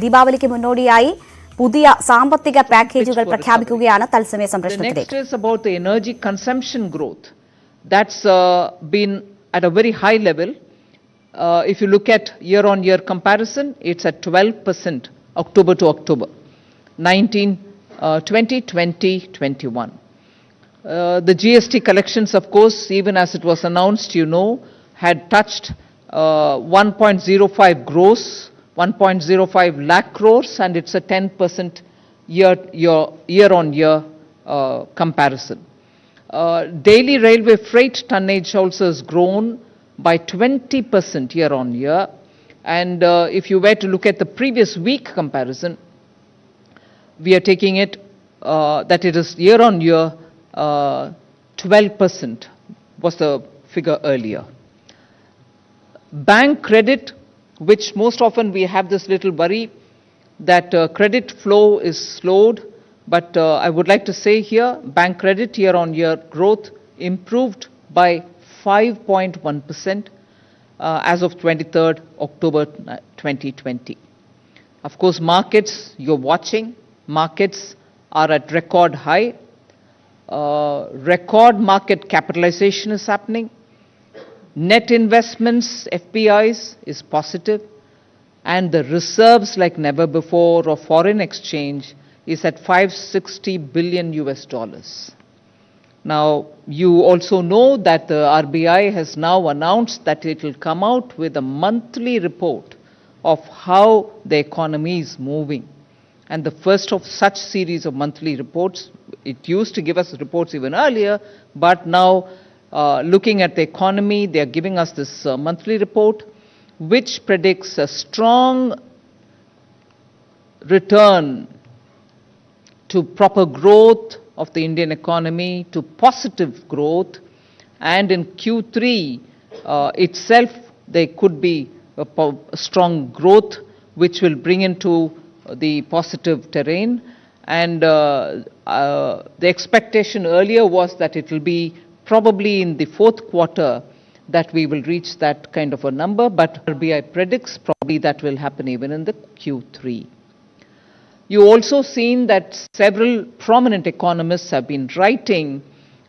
ദീപാവലിക്ക് മുന്നോടിയായി പുതിയ സാമ്പത്തിക പാക്കേജുകൾ പ്രഖ്യാപിക്കുകയാണ് തത്സമയ സംപ്രേഷണത്തിലേക്ക്. Next is about the energy consumption growth. That's been at a very high level. If you look at year-on-year comparison, it's at 12% October to October, 20, 21. The GST collections, of course, even as it was announced, had touched 1.05 gross, 1.05 lakh crores, and it's a 10% year-on-year comparison. Daily railway freight tonnage also has grown by 20% year-on-year, and if you were to look at the previous week comparison, we are taking it that it is year-on-year 12% was the figure earlier. Bank credit, which most often we have this little worry that credit flow is slowed, but I would like to say here, bank credit year-on-year growth improved by 5.1% as of 23rd October 2020. Of course, markets, you're watching, markets are at record high. Record market capitalization is happening. Net investments, FPIs, is positive, and the reserves like never before of foreign exchange is at $560 billion. Now, you also know that the RBI has now announced that it will come out with a monthly report of how the economy is moving. And the first of such series of monthly reports, it used to give us reports even earlier, but now looking at the economy, they are giving us this monthly report, which predicts a strong return to proper growth of the Indian economy, to positive growth, and in Q3 itself, there could be a strong growth, which will bring into the positive terrain. And the expectation earlier was that it will be probably in the fourth quarter that we will reach that kind of a number, but RBI predicts probably that will happen even in the Q3. You also seen that several prominent economists have been writing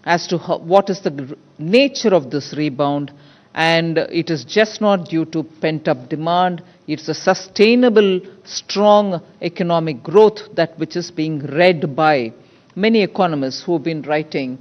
as to what is the nature of this rebound, and it is just not due to pent-up demand. It's a sustainable, strong economic growth that which is being read by many economists who have been writing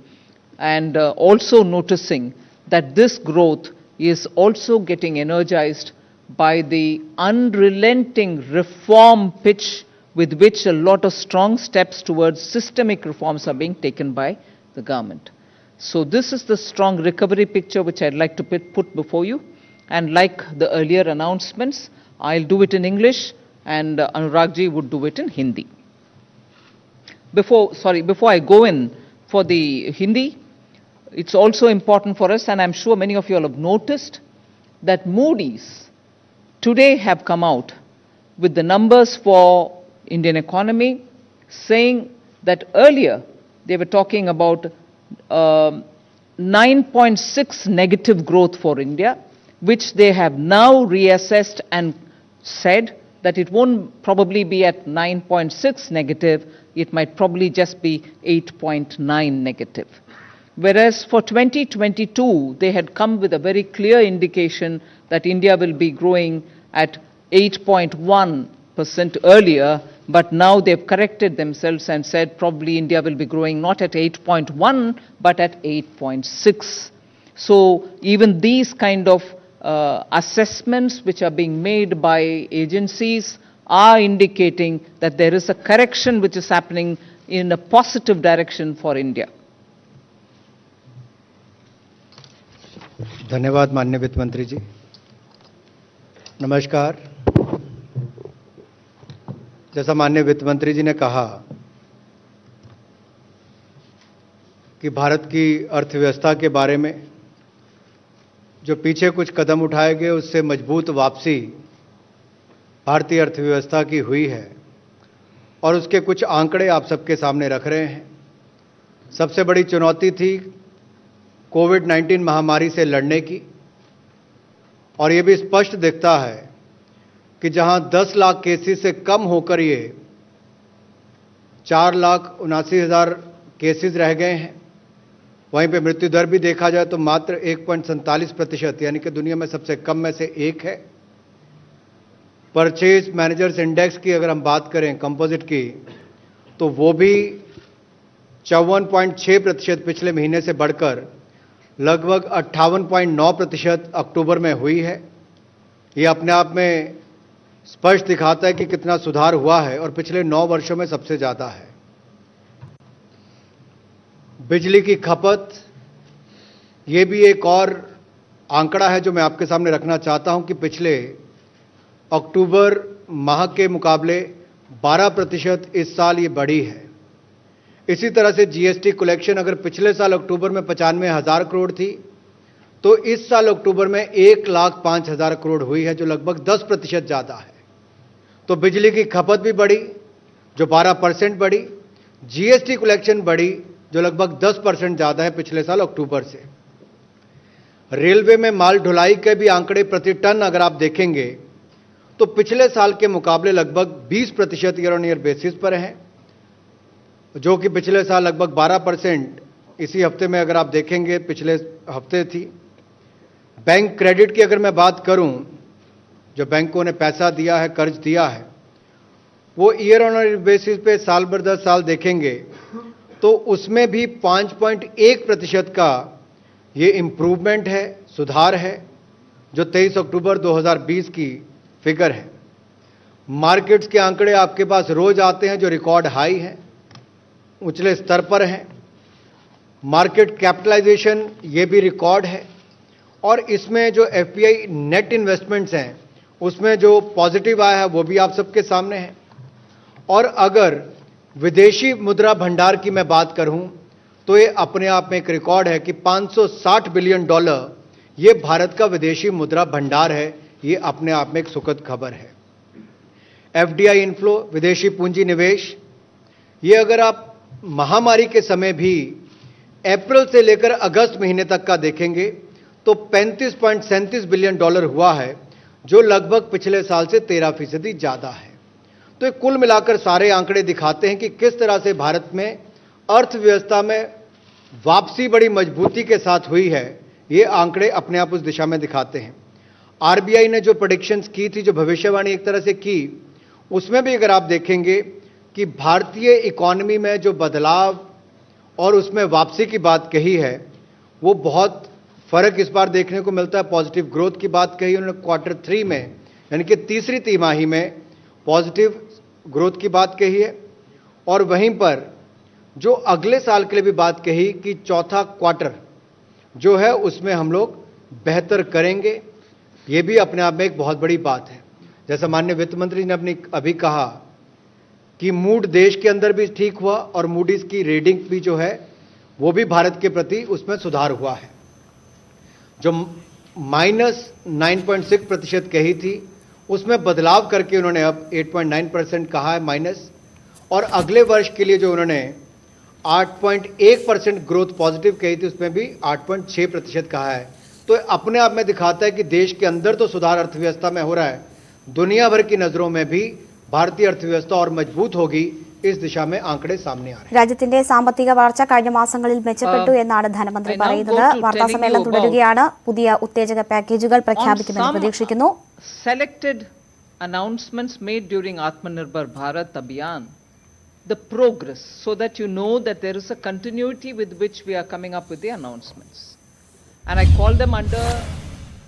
and also noticing that this growth is also getting energized by the unrelenting reform pitch with which a lot of strong steps towards systemic reforms are being taken by the government. So this is the strong recovery picture which I'd like to put before you. And like the earlier announcements, I'll do it in English and Anuragji would do it in Hindi. Before I go in for the Hindi, it's also important for us, and I'm sure many of you all have noticed, that Moody's today have come out with the numbers for Indian economy, saying that earlier they were talking about 9.6 negative growth for India, which they have now reassessed and said that it won't probably be at 9.6 negative, it might probably just be 8.9 negative. Whereas for 2022, they had come with a very clear indication that India will be growing at 8.1% earlier, but now they've corrected themselves and said probably India will be growing not at 8.1, but at 8.6. So even these kind of assessments which are being made by agencies are indicating that there is a correction which is happening in a positive direction for India. धन्यवाद माननीय वित्त मंत्री जी। नमस्कार। जैसा माननीय वित्त मंत्री जी ने कहा कि भारत की अर्थव्यवस्था के बारे में जो पीछे कुछ कदम उठाए गए उससे मजबूत वापसी भारतीय अर्थव्यवस्था की हुई है और उसके कुछ आंकड़े आप सबके सामने रख रहे हैं। सबसे बड़ी चुनौती थी कोविड-19 महामारी से लड़ने की, और ये भी स्पष्ट दिखता है कि जहां 10 लाख केसेस से कम होकर ये 4,79,000 केसेस रह गए हैं, वहीं पे मृत्यु दर भी देखा जाए तो मात्र 1.47%, यानी कि दुनिया में सबसे कम में से एक है। परचेज मैनेजर्स इंडेक्स की अगर हम बात करें कंपोजिट की, तो वो भी 54.6% पिछले महीने से बढ़कर लगभग 58.9% अक्टूबर में हुई है। ये अपने आप में स्पष्ट दिखाता है कि कितना सुधार हुआ है और पिछले 9 वर्षों में सबसे ज्यादा है। बिजली की खपत, ये भी एक और आंकड़ा है जो मैं आपके सामने रखना चाहता हूं कि पिछले अक्टूबर माह के मुकाबले 12% इस साल ये बढ़ी है। इसी तरह से जीएसटी कलेक्शन अगर पिछले साल अक्टूबर में 95,000 करोड़ थी, तो इस साल अक्टूबर में 1,05,000 करोड़ हुई है, जो लगभग 10% ज्यादा है। तो बिजली की खपत भी बढ़ी, जो 12% बढ़ी। जीएसटी कलेक्शन बढ़ी, जो लगभग 10% ज्यादा है पिछले साल अक्टूबर से। रेलवे में माल ढुलाई के भी आंकड़े प्रति टन अगर आप देखेंगे तो पिछले साल के मुकाबले लगभग 20% ईयर ऑन ईयर बेसिस पर हैं, जो कि पिछले साल लगभग 12% इसी हफ्ते में अगर आप देखेंगे पिछले हफ्ते थी। बैंक क्रेडिट की अगर मैं बात करूं, जो बैंकों ने पैसा दिया है, कर्ज दिया है, वो ईयर ऑन ईयर बेसिस पे साल भर 10 साल देखेंगे तो उसमें भी 5.1% का ये इंप्रूवमेंट है, सुधार है, जो 23 अक्टूबर 2020 की फिगर है। मार्केट्स के आंकड़े आपके पास रोज आते हैं जो रिकॉर्ड हाई हैं, उछले स्तर पर हैं। मार्केट कैपिटलाइजेशन ये भी रिकॉर्ड है, और इसमें जो एफपीआई नेट इन्वेस्टमेंट्स हैं उसमें जो पॉजिटिव आया है वो भी आप सबके सामने है। और अगर विदेशी मुद्रा भंडार की मैं बात करूं तो ये अपने आप में एक रिकॉर्ड है कि $560 बिलियन ये भारत का विदेशी मुद्रा भंडार है। ये अपने आप में एक सुखद खबर है। एफडीआई इनफ्लो, विदेशी पूंजी निवेश, ये अगर आप महामारी के समय भी अप्रैल से लेकर अगस्त महीने तक का देखेंगे तो $35.37 बिलियन हुआ है, जो लगभग पिछले साल से 13% ज्यादा है। तो ये कुल मिलाकर सारे आंकड़े दिखाते हैं कि किस तरह से भारत में अर्थव्यवस्था में वापसी बड़ी मजबूती के साथ हुई है। ये आंकड़े अपने आप उस दिशा में दिखाते हैं। आरबीआई ने जो प्रेडिक्शंस की थी, जो भविष्यवाणी एक तरह से की, उसमें भी अगर आप देखेंगे कि भारतीय इकोनॉमी में जो बदलाव और उसमें वापसी की बात कही है, वो बहुत फर्क इस बार देखने को मिलता है। पॉजिटिव ग्रोथ की बात कही उन्होंने क्वार्टर 3 में, यानी कि तीसरी तिमाही में पॉजिटिव ग्रोथ की बात कही है। और वहीं पर जो अगले साल के लिए भी बात कही कि चौथा क्वार्टर जो है उसमें हम लोग बेहतर करेंगे। ये भी अपने आप में एक बहुत बड़ी बात है। जैसा माननीय वित्त मंत्री ने अपनी अभी कहा कि मूड देश के अंदर भी ठीक हुआ और मूडीज की रेटिंग भी जो है वो भी भारत के प्रति उसमें सुधार हुआ है। जो -9.6% कही थी उसमें बदलाव करके उन्होंने अब 8.9% कहा है माइनस, और अगले वर्ष के लिए जो उन्होंने 8.1% ग्रोथ पॉजिटिव कही थी उसमें भी 8.6% कहा है। तो अपने आप में दिखाता है कि देश के अंदर तो सुधार अर्थव्यवस्था में हो रहा है, दुनिया भर की नजरों में भी भारतीय अर्थव्यवस्था और मजबूत होगी। इस दिशा में आंकड़े सामने आ रहे हैं। രാജ്യത്തിന്റെ സാമ്പത്തിക വളർച്ച കഴിഞ്ഞ മാസങ്ങളിൽ മെച്ചപ്പെട്ടു എന്നാണ് ധനമന്ത്രി പറയുന്നത്. വാർത്താസമ്മേളനം തുടരുകയാണ്. പുതിയ ഉത്തേജക പാക്കേജുകൾ പ്രഖ്യാപിക്കുമെന്ന് പ്രതീക്ഷിക്കുന്നു. Selected announcements made during Atmanirbhar Bharat Abhiyan, the progress, so that you know that there is a continuity with which we are coming up with the announcements. And I call them under